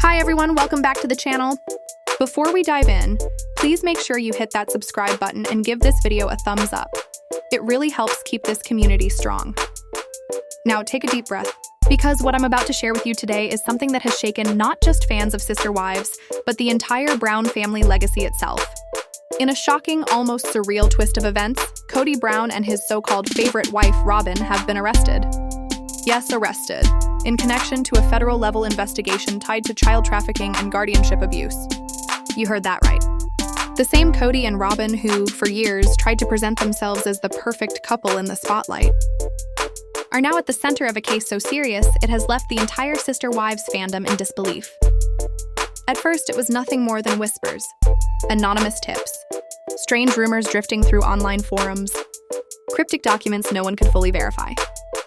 Hi everyone, welcome back to the channel. Before we dive in, please make sure you hit that subscribe button and give this video a thumbs up. It really helps keep this community strong. Now take a deep breath, because what I'm about to share with you today is something that has shaken not just fans of Sister Wives, but the entire Brown family legacy itself. In a shocking, almost surreal twist of events, Kody Brown and his so-called favorite wife, Robyn, have been arrested. Yes, arrested, in connection to a federal-level investigation tied to child trafficking and guardianship abuse. You heard that right. The same Kody and Robyn who, for years, tried to present themselves as the perfect couple in the spotlight, are now at the center of a case so serious it has left the entire Sister Wives fandom in disbelief. At first, it was nothing more than whispers, anonymous tips, strange rumors drifting through online forums, cryptic documents no one could fully verify.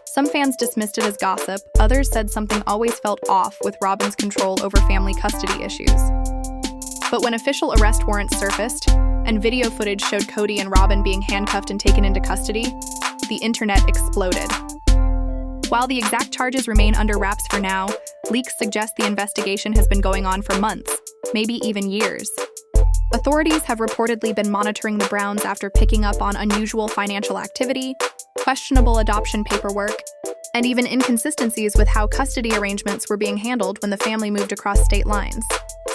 Some fans dismissed it as gossip, others said something always felt off with Robyn's control over family custody issues. But when official arrest warrants surfaced, and video footage showed Kody and Robyn being handcuffed and taken into custody, the internet exploded. While the exact charges remain under wraps for now, leaks suggest the investigation has been going on for months, maybe even years. Authorities have reportedly been monitoring the Browns after picking up on unusual financial activity, questionable adoption paperwork, and even inconsistencies with how custody arrangements were being handled when the family moved across state lines.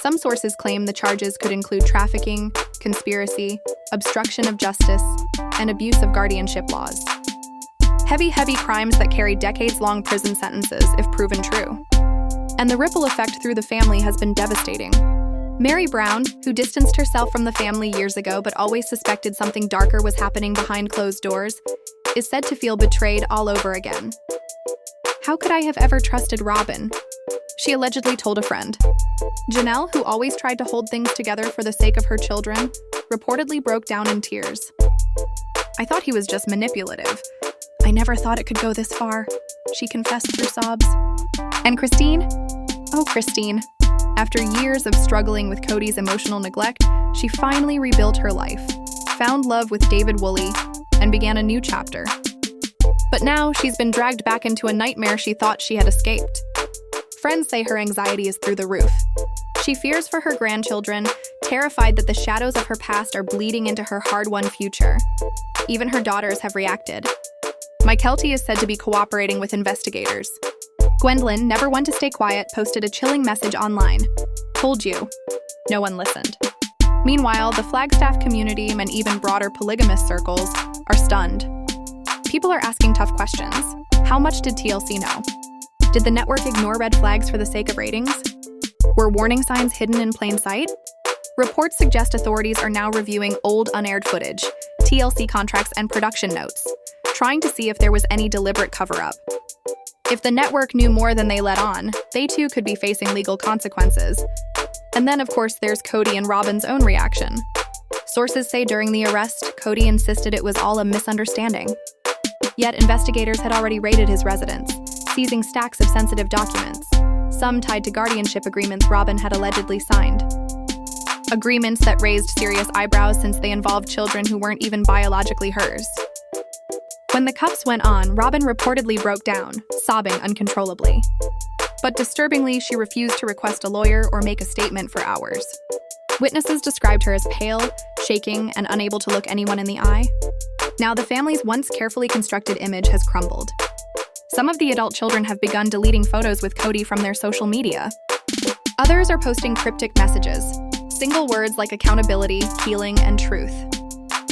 Some sources claim the charges could include trafficking, conspiracy, obstruction of justice, and abuse of guardianship laws. Heavy crimes that carry decades-long prison sentences if proven true. And the ripple effect through the family has been devastating. Meri Brown, who distanced herself from the family years ago but always suspected something darker was happening behind closed doors, is said to feel betrayed all over again. How could I have ever trusted Robyn? She allegedly told a friend. Janelle, who always tried to hold things together for the sake of her children, reportedly broke down in tears. I thought he was just manipulative. I never thought it could go this far, she confessed through sobs. And Christine? Oh, Christine. After years of struggling with Kody's emotional neglect, she finally rebuilt her life, found love with David Woolley, and began a new chapter. But now she's been dragged back into a nightmare she thought she had escaped. Friends say her anxiety is through the roof. She fears for her grandchildren, terrified that the shadows of her past are bleeding into her hard-won future. Even her daughters have reacted. Mykelti is said to be cooperating with investigators. Gwendolyn, never one to stay quiet, posted a chilling message online. Told you. No one listened. Meanwhile, the Flagstaff community and even broader polygamous circles are stunned. People are asking tough questions. How much did TLC know? Did the network ignore red flags for the sake of ratings? Were warning signs hidden in plain sight? Reports suggest authorities are now reviewing old unaired footage, TLC contracts, and production notes, trying to see if there was any deliberate cover-up. If the network knew more than they let on, they too could be facing legal consequences. And then, of course, there's Kody and Robyn's own reaction. Sources say during the arrest, Kody insisted it was all a misunderstanding. Yet investigators had already raided his residence, seizing stacks of sensitive documents, some tied to guardianship agreements Robyn had allegedly signed. Agreements that raised serious eyebrows since they involved children who weren't even biologically hers. When the cuffs went on, Robyn reportedly broke down, sobbing uncontrollably. But disturbingly, she refused to request a lawyer or make a statement for hours. Witnesses described her as pale, shaking, and unable to look anyone in the eye. Now, the family's once carefully constructed image has crumbled. Some of the adult children have begun deleting photos with Kody from their social media. Others are posting cryptic messages, single words like accountability, healing, and truth.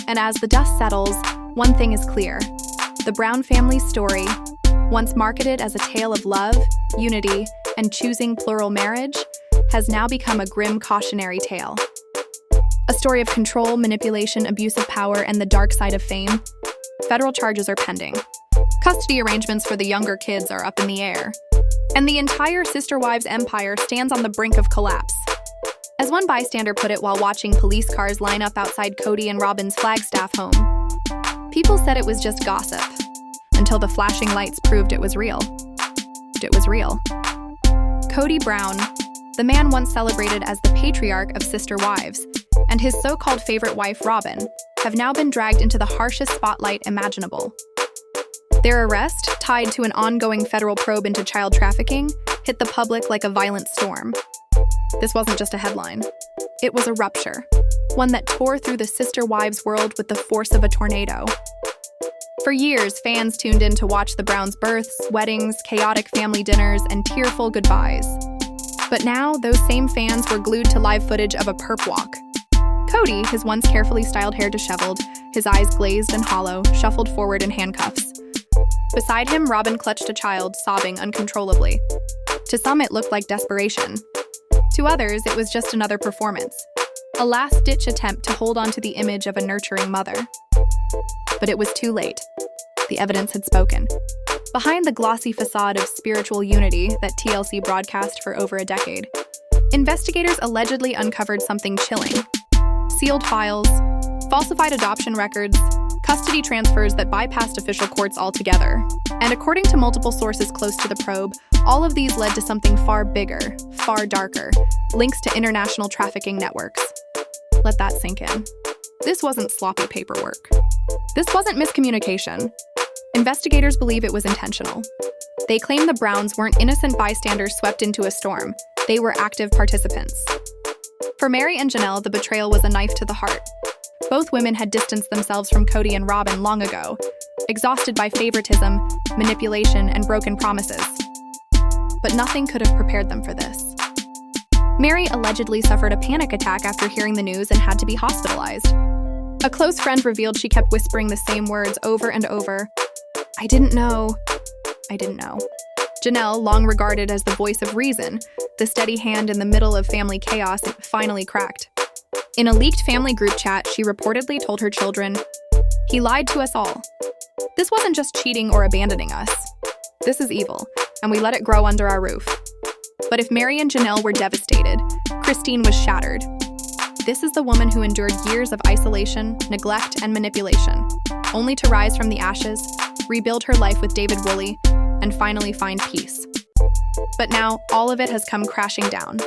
And as the dust settles, one thing is clear. The Brown family's story, once marketed as a tale of love, unity, and choosing plural marriage, has now become a grim cautionary tale. A story of control, manipulation, abuse of power, and the dark side of fame. Federal charges are pending. Custody arrangements for the younger kids are up in the air. And the entire Sister Wives empire stands on the brink of collapse. As one bystander put it while watching police cars line up outside Kody and Robyn's Flagstaff home, people said it was just gossip, until the flashing lights proved it was real. It was real. Kody Brown, the man once celebrated as the patriarch of Sister Wives, and his so-called favorite wife, Robyn, have now been dragged into the harshest spotlight imaginable. Their arrest, tied to an ongoing federal probe into child trafficking, hit the public like a violent storm. This wasn't just a headline. It was a rupture, one that tore through the sister wives world with the force of a tornado. For years, fans tuned in to watch the Browns' births, weddings, chaotic family dinners, and tearful goodbyes. But now, those same fans were glued to live footage of a perp walk. Kody, his once carefully styled hair disheveled, his eyes glazed and hollow, shuffled forward in handcuffs. Beside him, Robyn clutched a child, sobbing uncontrollably. To some, it looked like desperation. To others, it was just another performance, a last-ditch attempt to hold on to the image of a nurturing mother. But it was too late. The evidence had spoken. Behind the glossy facade of spiritual unity that TLC broadcast for over a decade, investigators allegedly uncovered something chilling. Sealed files, falsified adoption records, custody transfers that bypassed official courts altogether. And according to multiple sources close to the probe, all of these led to something far bigger, far darker, links to international trafficking networks. Let that sink in. This wasn't sloppy paperwork. This wasn't miscommunication. Investigators believe it was intentional. They claim the Browns weren't innocent bystanders swept into a storm. They were active participants. For Meri and Janelle, the betrayal was a knife to the heart. Both women had distanced themselves from Kody and Robyn long ago, exhausted by favoritism, manipulation, and broken promises. But nothing could have prepared them for this. Meri allegedly suffered a panic attack after hearing the news and had to be hospitalized. A close friend revealed she kept whispering the same words over and over. I didn't know. Janelle, long regarded as the voice of reason, the steady hand in the middle of family chaos, finally cracked. In a leaked family group chat, she reportedly told her children, "He lied to us all. This wasn't just cheating or abandoning us. This is evil, and we let it grow under our roof." But if Meri and Janelle were devastated, Christine was shattered. This is the woman who endured years of isolation, neglect, and manipulation, only to rise from the ashes, rebuild her life with David Woolley, and finally find peace. But now, all of it has come crashing down.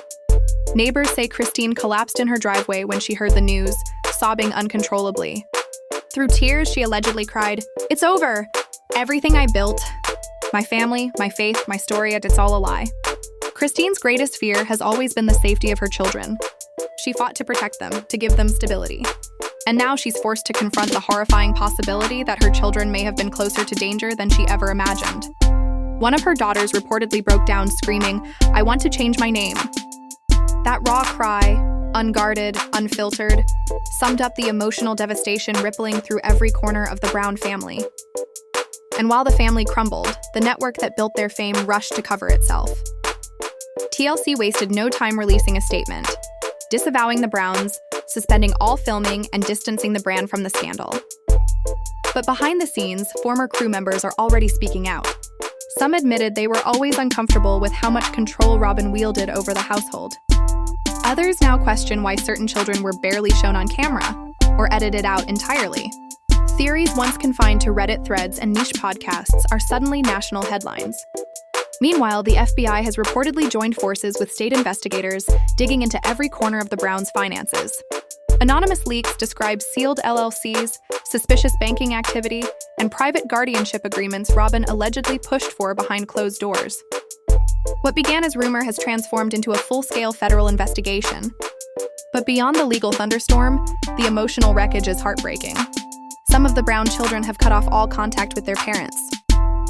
Neighbors say Christine collapsed in her driveway when she heard the news, sobbing uncontrollably. Through tears, she allegedly cried, "It's over! Everything I built, my family, my faith, my story, it's all a lie." Christine's greatest fear has always been the safety of her children. She fought to protect them, to give them stability. And now she's forced to confront the horrifying possibility that her children may have been closer to danger than she ever imagined. One of her daughters reportedly broke down screaming, "I want to change my name." That raw cry, unguarded, unfiltered, summed up the emotional devastation rippling through every corner of the Brown family. And while the family crumbled, the network that built their fame rushed to cover itself. TLC wasted no time releasing a statement, disavowing the Browns, suspending all filming, and distancing the brand from the scandal. But behind the scenes, former crew members are already speaking out. Some admitted they were always uncomfortable with how much control Robyn wielded over the household. Others now question why certain children were barely shown on camera, or edited out entirely. Theories once confined to Reddit threads and niche podcasts are suddenly national headlines. Meanwhile, the FBI has reportedly joined forces with state investigators, digging into every corner of the Browns' finances. Anonymous leaks describe sealed LLCs, suspicious banking activity, and private guardianship agreements Robyn allegedly pushed for behind closed doors. What began as rumor has transformed into a full-scale federal investigation. But beyond the legal thunderstorm, the emotional wreckage is heartbreaking. Some of the Brown children have cut off all contact with their parents.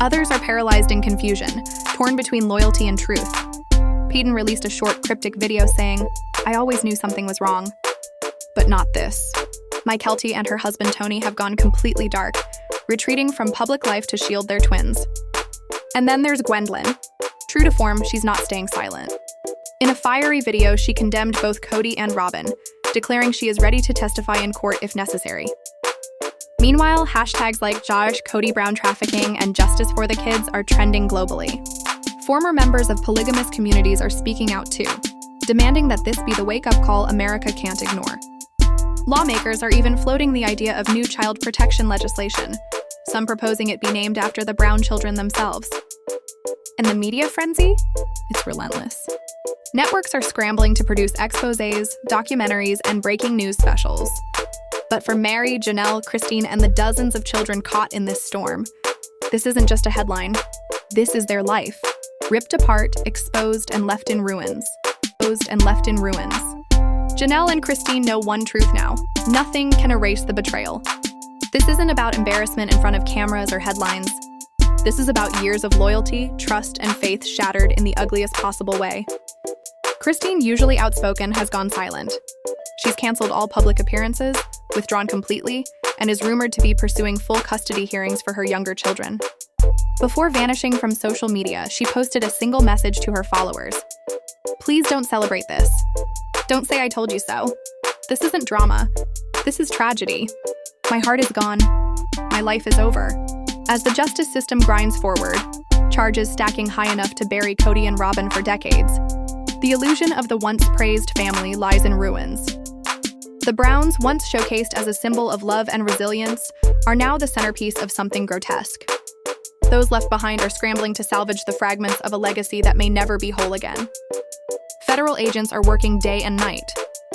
Others are paralyzed in confusion, torn between loyalty and truth. Peden released a short, cryptic video saying, "I always knew something was wrong. But not this." Mykelti and her husband Tony have gone completely dark, retreating from public life to shield their twins. And then there's Gwendolyn. True to form, she's not staying silent. In a fiery video, she condemned both Kody and Robyn, declaring she is ready to testify in court if necessary. Meanwhile, hashtags like Josh, Kody Brown trafficking, and Justice for the Kids are trending globally. Former members of polygamous communities are speaking out too, demanding that this be the wake-up call America can't ignore. Lawmakers are even floating the idea of new child protection legislation, some proposing it be named after the Brown children themselves. And the media frenzy? It's relentless. Networks are scrambling to produce exposés, documentaries, and breaking news specials. But for Meri, Janelle, Christine, and the dozens of children caught in this storm, this isn't just a headline. This is their life, ripped apart, exposed, and left in ruins. exposed and left in ruins. Janelle and Christine know one truth now: nothing can erase the betrayal. This isn't about embarrassment in front of cameras or headlines. This is about years of loyalty, trust, and faith shattered in the ugliest possible way. Christine, usually outspoken, has gone silent. She's canceled all public appearances, withdrawn completely, and is rumored to be pursuing full custody hearings for her younger children. Before vanishing from social media, she posted a single message to her followers: "Please don't celebrate this. Don't say I told you so. This isn't drama. This is tragedy. My heart is gone. My life is over." As the justice system grinds forward, charges stacking high enough to bury Kody and Robyn for decades, the illusion of the once praised family lies in ruins. The Browns, once showcased as a symbol of love and resilience, are now the centerpiece of something grotesque. Those left behind are scrambling to salvage the fragments of a legacy that may never be whole again. Federal agents are working day and night,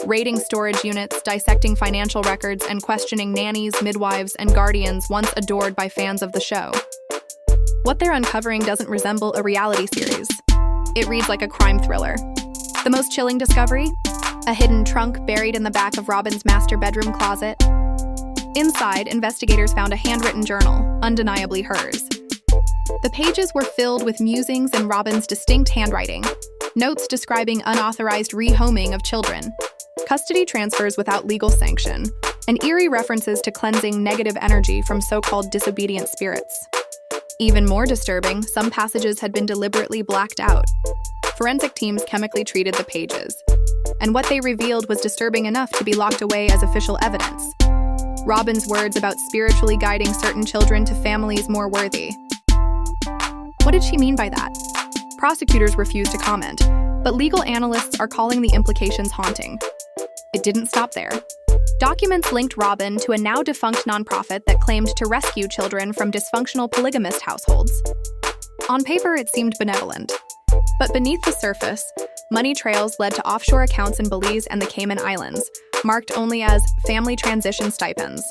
raiding storage units, dissecting financial records, and questioning nannies, midwives, and guardians once adored by fans of the show. What they're uncovering doesn't resemble a reality series. It reads like a crime thriller. The most chilling discovery? A hidden trunk buried in the back of Robyn's master bedroom closet. Inside, investigators found a handwritten journal, undeniably hers. The pages were filled with musings in Robyn's distinct handwriting, notes describing unauthorized rehoming of children, custody transfers without legal sanction, and eerie references to cleansing negative energy from so-called disobedient spirits. Even more disturbing, some passages had been deliberately blacked out. Forensic teams chemically treated the pages, and what they revealed was disturbing enough to be locked away as official evidence. Robyn's words about spiritually guiding certain children to families more worthy. What did she mean by that? Prosecutors refused to comment, but legal analysts are calling the implications haunting. It didn't stop there. Documents linked Robyn to a now-defunct nonprofit that claimed to rescue children from dysfunctional polygamist households. On paper, it seemed benevolent. But beneath the surface, money trails led to offshore accounts in Belize and the Cayman Islands, marked only as family transition stipends.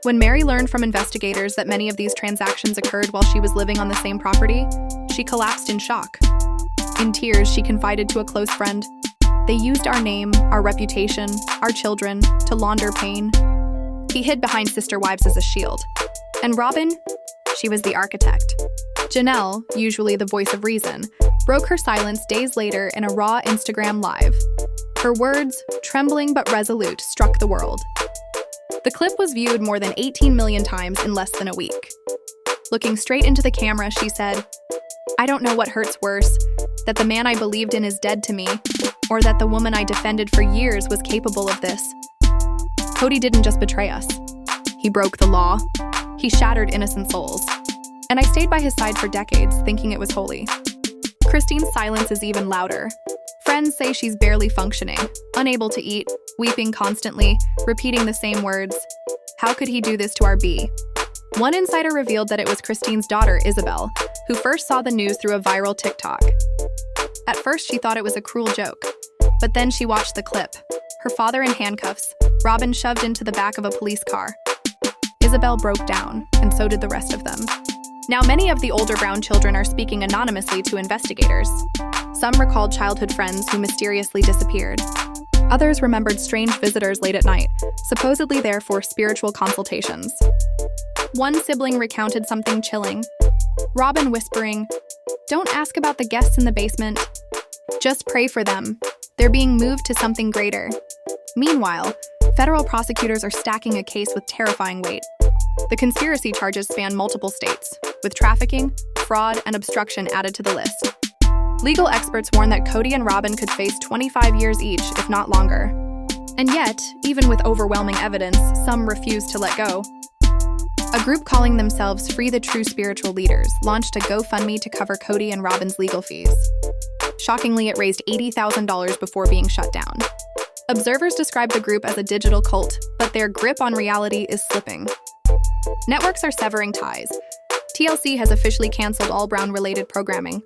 When Meri learned from investigators that many of these transactions occurred while she was living on the same property, she collapsed in shock. In tears, she confided to a close friend, "They used our name, our reputation, our children, to launder pain." He hid behind sister wives as a shield. And Robyn? She was the architect. Janelle, usually the voice of reason, broke her silence days later in a raw Instagram live. Her words, trembling but resolute, struck the world. The clip was viewed more than 18 million times in less than a week. Looking straight into the camera, she said, "I don't know what hurts worse, that the man I believed in is dead to me, or that the woman I defended for years was capable of this. Kody didn't just betray us. He broke the law. He shattered innocent souls. And I stayed by his side for decades, thinking it was holy." Christine's silence is even louder. Friends say she's barely functioning, unable to eat, weeping constantly, repeating the same words. How could he do this to our B? One insider revealed that it was Christine's daughter, Isabel, who first saw the news through a viral TikTok. At first, she thought it was a cruel joke, but then she watched the clip. Her father in handcuffs, Robyn shoved into the back of a police car. Isabel broke down, and so did the rest of them. Now, many of the older Brown children are speaking anonymously to investigators. Some recalled childhood friends who mysteriously disappeared. Others remembered strange visitors late at night, supposedly there for spiritual consultations. One sibling recounted something chilling. Robyn whispering, "Don't ask about the guests in the basement. Just pray for them. They're being moved to something greater." Meanwhile, federal prosecutors are stacking a case with terrifying weight. The conspiracy charges span multiple states, with trafficking, fraud, and obstruction added to the list. Legal experts warn that Kody and Robyn could face 25 years each, if not longer. And yet, even with overwhelming evidence, some refuse to let go. A group calling themselves Free the True Spiritual Leaders launched a GoFundMe to cover Kody and Robyn's legal fees. Shockingly, it raised $80,000 before being shut down. Observers describe the group as a digital cult, but their grip on reality is slipping. Networks are severing ties. TLC has officially canceled all Brown-related programming.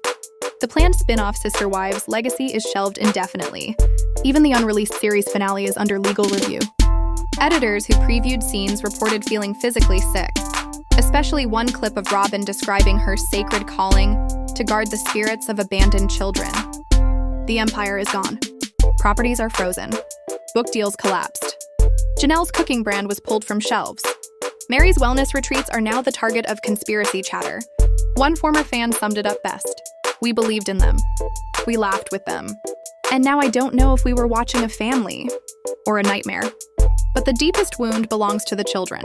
The planned spin-off Sister Wives Legacy is shelved indefinitely. Even the unreleased series finale is under legal review. Editors who previewed scenes reported feeling physically sick, especially one clip of Robyn describing her sacred calling to guard the spirits of abandoned children. The empire is gone. Properties are frozen. Book deals collapsed. Janelle's cooking brand was pulled from shelves. Meri's wellness retreats are now the target of conspiracy chatter. One former fan summed it up best. We believed in them. We laughed with them. And now I don't know if we were watching a family or a nightmare. But the deepest wound belongs to the children.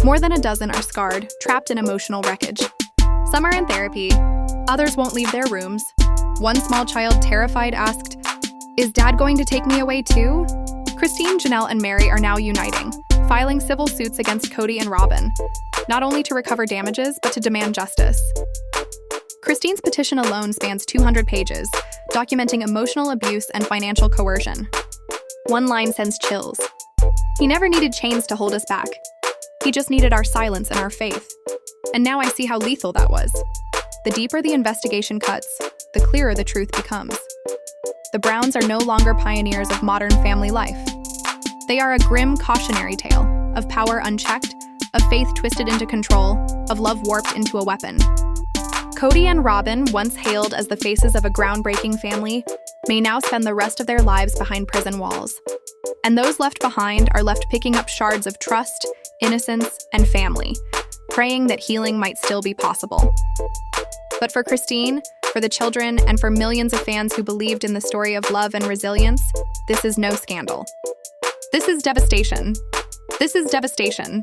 More than a dozen are scarred, trapped in emotional wreckage. Some are in therapy. Others won't leave their rooms. One small child, terrified, asked, "Is Dad going to take me away too?" Christine, Janelle, and Meri are now uniting, filing civil suits against Kody and Robyn, not only to recover damages, but to demand justice. Christine's petition alone spans 200 pages, documenting emotional abuse and financial coercion. One line sends chills. "He never needed chains to hold us back. He just needed our silence and our faith. And now I see how lethal that was." The deeper the investigation cuts, the clearer the truth becomes. The Browns are no longer pioneers of modern family life. They are a grim cautionary tale of power unchecked, of faith twisted into control, of love warped into a weapon. Kody and Robyn, once hailed as the faces of a groundbreaking family, may now spend the rest of their lives behind prison walls. And those left behind are left picking up shards of trust, innocence, and family, praying that healing might still be possible. But for Christine, for the children, and for millions of fans who believed in the story of love and resilience, this is no scandal. This is devastation. This is devastation.